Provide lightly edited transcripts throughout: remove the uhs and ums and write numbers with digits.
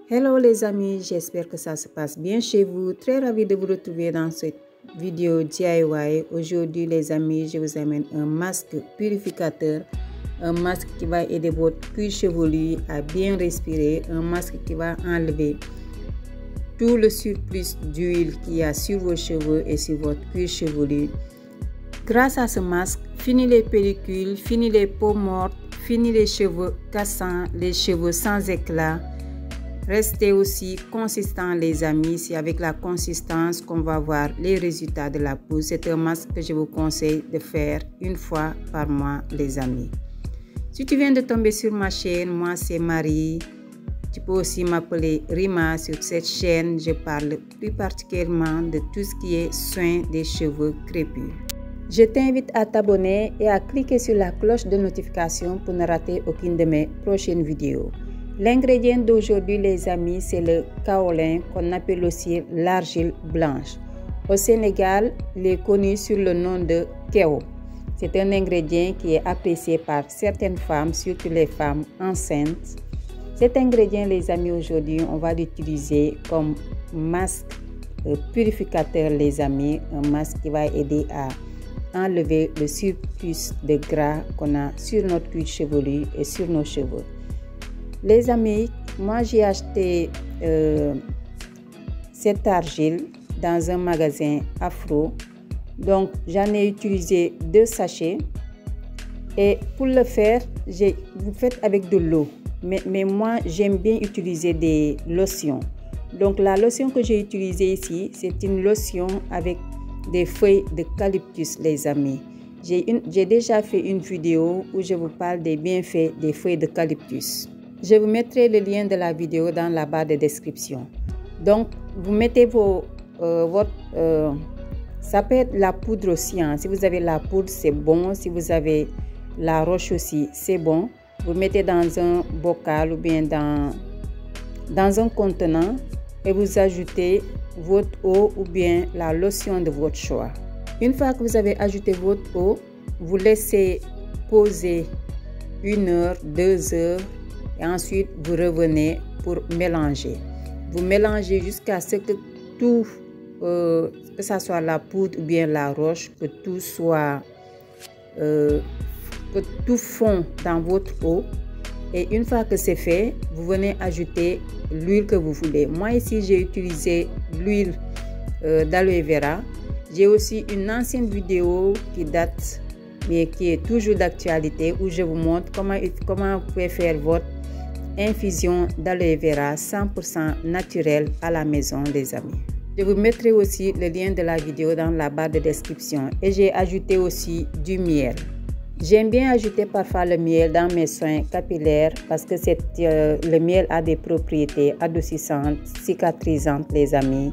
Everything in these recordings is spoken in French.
Hello les amis, j'espère que ça se passe bien chez vous. Très ravi de vous retrouver dans cette vidéo DIY. Aujourd'hui les amis, je vous amène un masque purificateur. Un masque qui va aider votre cuir chevelu à bien respirer. Un masque qui va enlever tout le surplus d'huile qu'il y a sur vos cheveux et sur votre cuir chevelu. Grâce à ce masque, fini les pellicules, fini les peaux mortes, fini les cheveux cassants, les cheveux sans éclat. Restez aussi consistant les amis, c'est avec la consistance qu'on va voir les résultats de la peau. C'est un masque que je vous conseille de faire une fois par mois les amis. Si tu viens de tomber sur ma chaîne, moi c'est Marie. Tu peux aussi m'appeler Rima. Sur cette chaîne, je parle plus particulièrement de tout ce qui est soin des cheveux crépus. Je t'invite à t'abonner et à cliquer sur la cloche de notification pour ne rater aucune de mes prochaines vidéos. L'ingrédient d'aujourd'hui les amis, c'est le kaolin qu'on appelle aussi l'argile blanche. Au Sénégal, il est connu sur le nom de kéo. C'est un ingrédient qui est apprécié par certaines femmes, surtout les femmes enceintes. Cet ingrédient les amis, aujourd'hui, on va l'utiliser comme masque purificateur les amis. Un masque qui va aider à enlever le surplus de gras qu'on a sur notre cuir chevelu et sur nos cheveux. Les amis, moi j'ai acheté cette argile dans un magasin Afro. Donc j'en ai utilisé 2 sachets. Et pour le faire, vous faites avec de l'eau. Mais moi j'aime bien utiliser des lotions. Donc la lotion que j'ai utilisée ici, c'est une lotion avec des feuilles d'eucalyptus les amis. J'ai déjà fait une vidéo où je vous parle des bienfaits des feuilles d'eucalyptus. Je vous mettrai le lien de la vidéo dans la barre de description. Donc, vous mettez ça peut être la poudre aussi. Hein. Si vous avez la poudre, c'est bon. Si vous avez la roche aussi, c'est bon. Vous mettez dans un bocal ou bien dans un contenant et vous ajoutez votre eau ou bien la lotion de votre choix. Une fois que vous avez ajouté votre eau, vous laissez poser 1 heure, 2 heures. Et ensuite, vous revenez pour mélanger. Vous mélangez jusqu'à ce que tout, que ce soit la poudre ou bien la roche, que tout soit, que tout fond dans votre eau. Et une fois que c'est fait, vous venez ajouter l'huile que vous voulez. Moi ici, j'ai utilisé l'huile d'aloe vera. J'ai aussi une ancienne vidéo qui date, mais qui est toujours d'actualité, où je vous montre comment vous pouvez faire votre infusion d'aloe vera 100% naturel à la maison les amis. Je vous mettrai aussi le lien de la vidéo dans la barre de description. Et j'ai ajouté aussi du miel. J'aime bien ajouter parfois le miel dans mes soins capillaires parce que le miel a des propriétés adoucissantes, cicatrisantes les amis.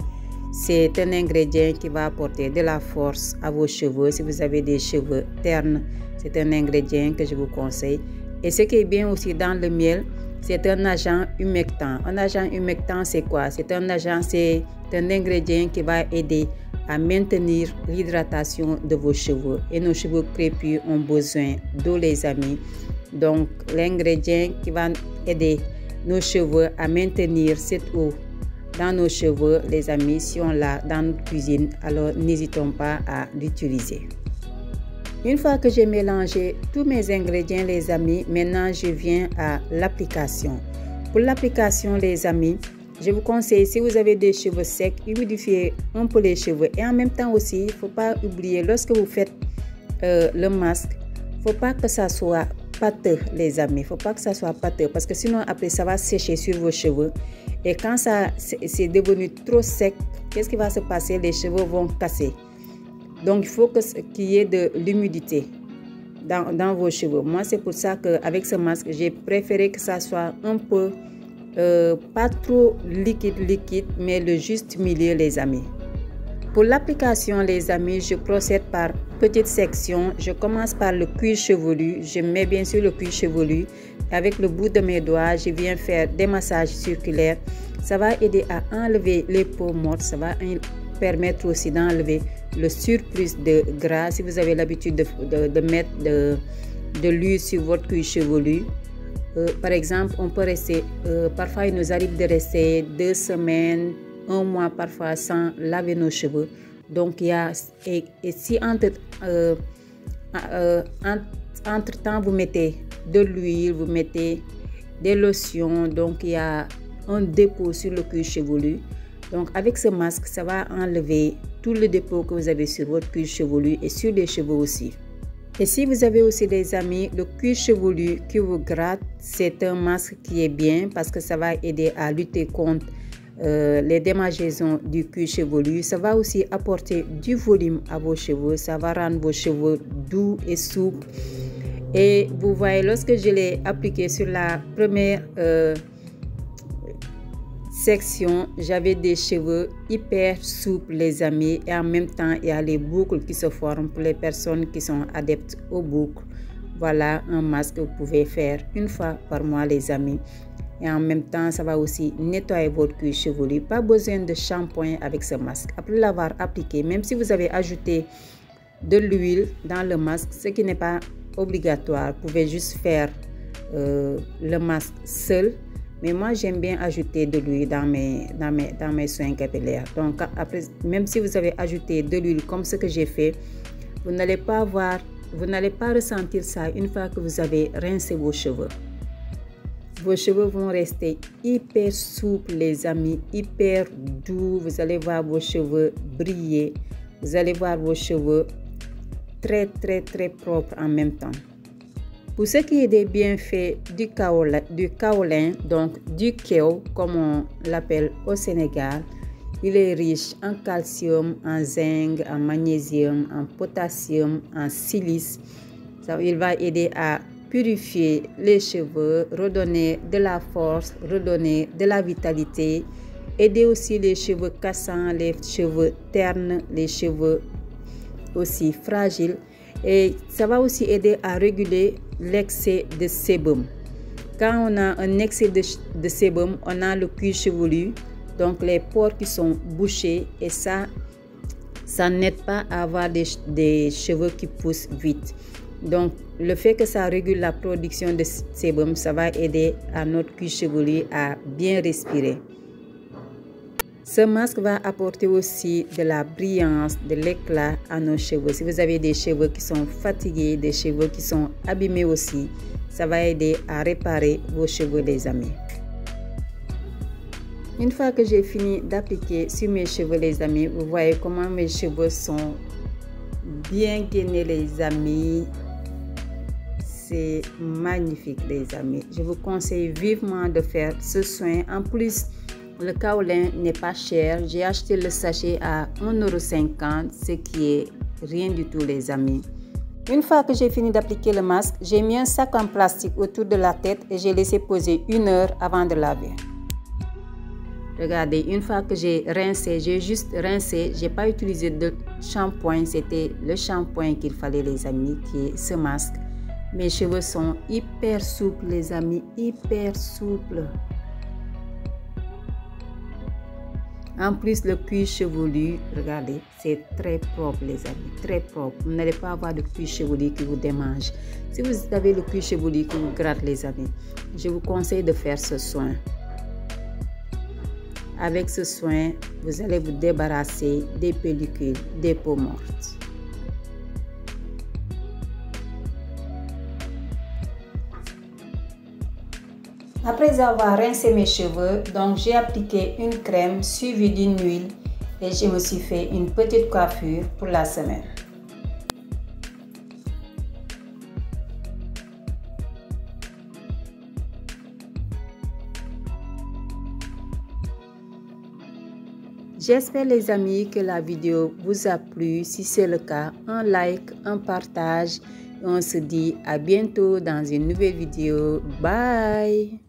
C'est un ingrédient qui va apporter de la force à vos cheveux. Si vous avez des cheveux ternes, c'est un ingrédient que je vous conseille. Et ce qui est bien aussi dans le miel, c'est un agent humectant. Un agent humectant, c'est quoi? C'est un ingrédient qui va aider à maintenir l'hydratation de vos cheveux. Et nos cheveux crépus ont besoin d'eau, les amis. Donc, l'ingrédient qui va aider nos cheveux à maintenir cette eau dans nos cheveux, les amis, si on l'a dans notre cuisine, alors n'hésitons pas à l'utiliser. Une fois que j'ai mélangé tous mes ingrédients les amis, maintenant je viens à l'application. Pour l'application les amis, je vous conseille, si vous avez des cheveux secs, humidifiez un peu les cheveux. Et en même temps aussi, il ne faut pas oublier, lorsque vous faites le masque, il ne faut pas que ça soit pâteux les amis. Il ne faut pas que ça soit pâteux parce que sinon après ça va sécher sur vos cheveux. Et quand c'est devenu trop sec, qu'est-ce qui va se passer? Les cheveux vont casser. Donc, il faut qu'il y ait de l'humidité dans vos cheveux. Moi, c'est pour ça qu'avec ce masque, j'ai préféré que ça soit un peu, pas trop liquide, mais le juste milieu, les amis. Pour l'application, les amis, je procède par petites sections. Je commence par le cuir chevelu. Je mets bien sûr le cuir chevelu. Avec le bout de mes doigts, je viens faire des massages circulaires. Ça va aider à enlever les peaux mortes. Ça va permettre aussi d'enlever le surplus de gras. Si vous avez l'habitude de mettre de l'huile sur votre cuir chevelu, par exemple, on peut rester, parfois il nous arrive de rester 2 semaines, 1 mois parfois sans laver nos cheveux. Donc, il y a, et si entre-temps, vous mettez de l'huile, vous mettez des lotions, donc il y a un dépôt sur le cuir chevelu. Donc, avec ce masque, ça va enlever tout le dépôt que vous avez sur votre cuir chevelu et sur les cheveux aussi. Et si vous avez aussi des amis, le cuir chevelu qui vous gratte, c'est un masque qui est bien parce que ça va aider à lutter contre les démangeaisons du cuir chevelu. Ça va aussi apporter du volume à vos cheveux. Ça va rendre vos cheveux doux et souples. Et vous voyez, lorsque je l'ai appliqué sur la première section, j'avais des cheveux hyper souples, les amis, et en même temps il y a les boucles qui se forment pour les personnes qui sont adeptes aux boucles. Voilà un masque que vous pouvez faire une fois par mois, les amis, et en même temps ça va aussi nettoyer votre cuir chevelu. Pas besoin de shampoing avec ce masque. Après l'avoir appliqué, même si vous avez ajouté de l'huile dans le masque, ce qui n'est pas obligatoire, vous pouvez juste faire le masque seul. Mais moi, j'aime bien ajouter de l'huile dans mes soins capillaires. Donc, après, même si vous avez ajouté de l'huile comme ce que j'ai fait, vous n'allez pas ressentir ça une fois que vous avez rincé vos cheveux. Vos cheveux vont rester hyper souples, les amis, hyper doux. Vous allez voir vos cheveux briller. Vous allez voir vos cheveux très, très, très propres en même temps. Pour ce qui est des bienfaits du kaolin, donc du keo, comme on l'appelle au Sénégal, il est riche en calcium, en zinc, en magnésium, en potassium, en silice. Il va aider à purifier les cheveux, redonner de la force, redonner de la vitalité, aider aussi les cheveux cassants, les cheveux ternes, les cheveux aussi fragiles. Et ça va aussi aider à réguler l'excès de sébum. Quand on a un excès de sébum, on a le cuir chevelu, donc les pores qui sont bouchés, et ça n'aide pas à avoir des cheveux qui poussent vite. Donc, le fait que ça régule la production de sébum, ça va aider à notre cuir chevelu à bien respirer. Ce masque va apporter aussi de la brillance, de l'éclat à nos cheveux. Si vous avez des cheveux qui sont fatigués, des cheveux qui sont abîmés aussi, ça va aider à réparer vos cheveux, les amis. Une fois que j'ai fini d'appliquer sur mes cheveux, les amis, vous voyez comment mes cheveux sont bien gainés, les amis. C'est magnifique, les amis. Je vous conseille vivement de faire ce soin. En plus, le kaolin n'est pas cher. J'ai acheté le sachet à 1,50 €, ce qui est rien du tout, les amis. Une fois que j'ai fini d'appliquer le masque, j'ai mis un sac en plastique autour de la tête et j'ai laissé poser 1 heure avant de laver. Regardez, une fois que j'ai rincé, j'ai juste rincé, j'ai pas utilisé de shampoing. C'était le shampoing qu'il fallait, les amis, qui est ce masque. Mes cheveux sont hyper souples, les amis, hyper souples. En plus, le cuir chevelu, regardez, c'est très propre, les amis, très propre. Vous n'allez pas avoir de cuir chevelu qui vous démange. Si vous avez le cuir chevelu qui vous gratte, les amis, je vous conseille de faire ce soin. Avec ce soin, vous allez vous débarrasser des pellicules, des peaux mortes. Après avoir rincé mes cheveux, donc j'ai appliqué une crème suivie d'une huile et je me suis fait une petite coiffure pour la semaine. J'espère, les amis, que la vidéo vous a plu. Si c'est le cas, un like, un partage. On se dit à bientôt dans une nouvelle vidéo. Bye!